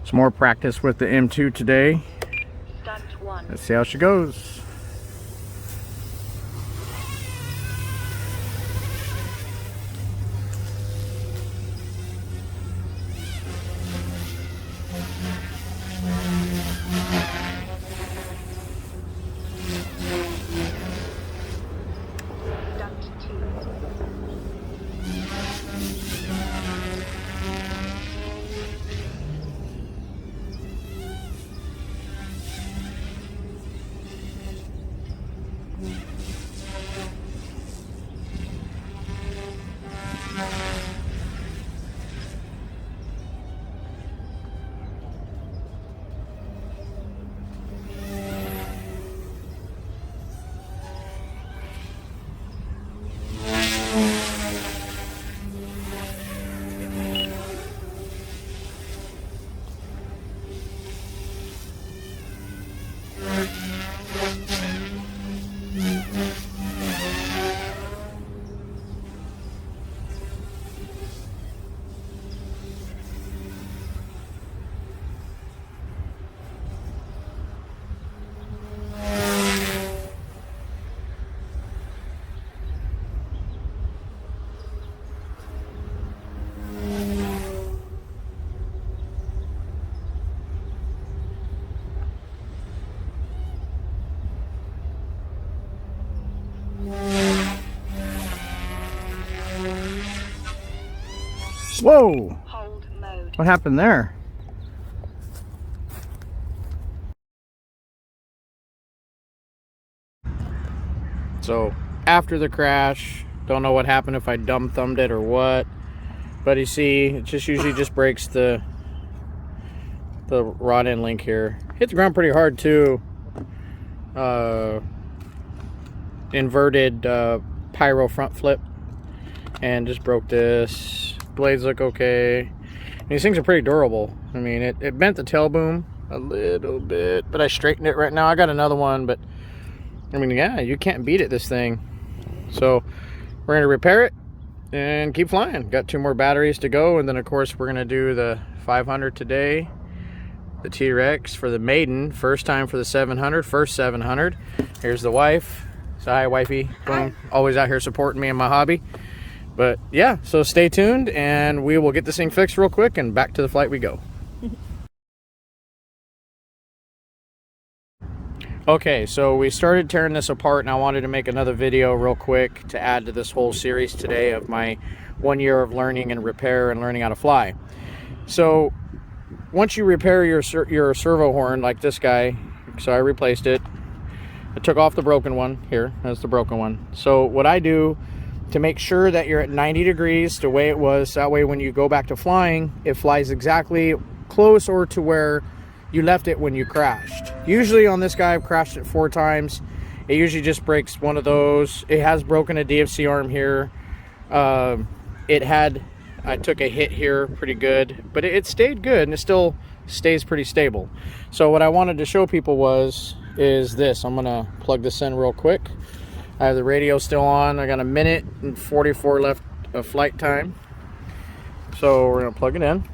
Some more practice with the M2 today. Stunt 1. Let's see how she goes. Stunt 2. Whoa! Hold mode. What happened there? So after the crash, don't know what happened, if I dumb thumbed it or what, but you see it just usually just breaks the rod end link here. Hit the ground pretty hard too. Inverted pyro front flip and just broke this. Blades look okay. These things are pretty durable. I mean, it bent the tail boom a little bit, but I straightened it right now. I got another one, but I mean, yeah, you can't beat it, this thing. So we're gonna repair it and keep flying. Got 2 more batteries to go, and then of course we're gonna do the 500 today, the T-Rex for the maiden, first time for the 700, first 700. Here's the wife. So hi, wifey. Boom. Always out here supporting me in my hobby. But yeah, so stay tuned and we will get this thing fixed real quick and back to the flight we go. Okay, so we started tearing this apart and I wanted to make another video real quick to add to this whole series today of my 1 year of learning and repair and learning how to fly. So once you repair your servo horn like this guy, so I replaced it. I took off the broken one. Here, that's the broken one. So what I do to make sure that you're at 90 degrees the way it was, that way when you go back to flying, it flies exactly close or to where you left it when you crashed. Usually on this guy, I've crashed it 4 times. It usually just breaks one of those. It has broken a DFC arm here. I took a hit here pretty good, but it stayed good and it still stays pretty stable. So what I wanted to show people is this. I'm gonna plug this in real quick. I have the radio still on. I got 1 minute and 44 left of flight time. So we're gonna plug it in.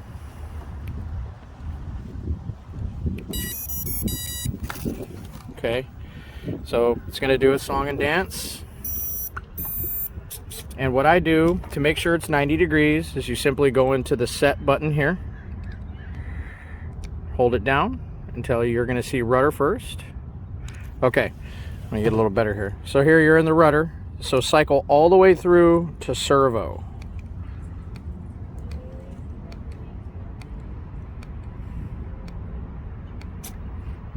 Okay, so it's gonna do a song and dance. And what I do to make sure it's 90 degrees is you simply go into the set button here. Hold it down until you're gonna see rudder first. Okay. Let me get a little better here. So here you're in the rudder. So cycle all the way through to servo.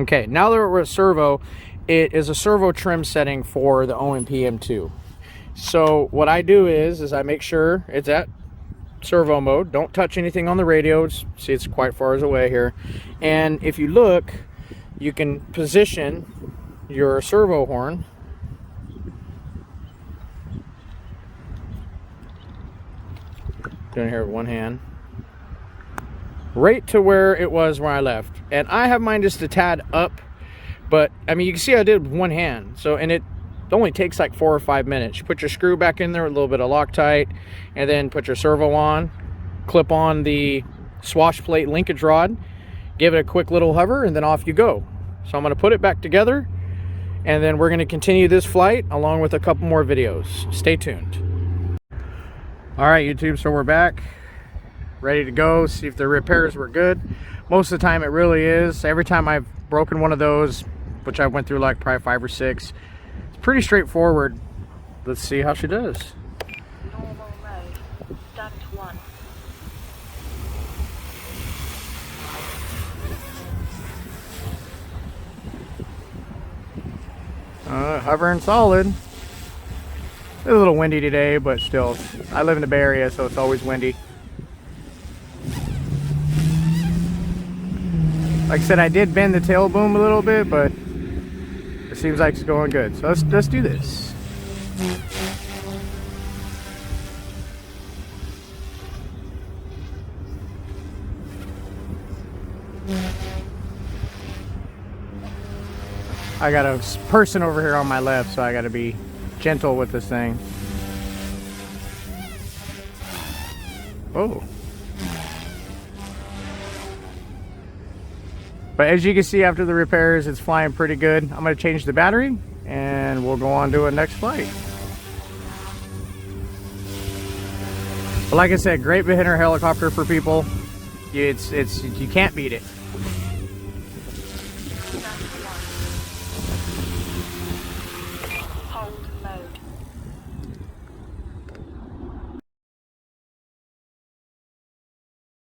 Okay, now that we're at servo, it is a servo trim setting for the OMP M2. So what I do is I make sure it's at servo mode. Don't touch anything on the radio. See, it's quite far away here. And if you look, you can position your servo horn doing here with one hand right to where it was when I left. And I have mine just a tad up, but I mean, you can see I did with one hand. So, and it only takes like 4 or 5 minutes. You put your screw back in there with a little bit of Loctite, and then put your servo on, clip on the swash plate linkage rod, give it a quick little hover, and then off you go. So I'm going to put it back together, and then we're going to continue this flight along with a couple more videos. Stay tuned. All right, YouTube, so we're back, ready to go, see if the repairs were good. Most of the time it really is. Every time I've broken one of those, which I went through like probably 5 or 6, it's pretty straightforward. Let's see how she does. Normal mode. Stunt 1. Hovering solid. It's a little windy today, but still, I live in the Bay Area, so it's always windy. Like I said, I did bend the tail boom a little bit, but it seems like it's going good. So let's do this. I got a person over here on my left, so I got to be gentle with this thing. Oh. But as you can see, after the repairs, it's flying pretty good. I'm going to change the battery, and we'll go on to a next flight. But like I said, great beginner helicopter for people. You can't beat it.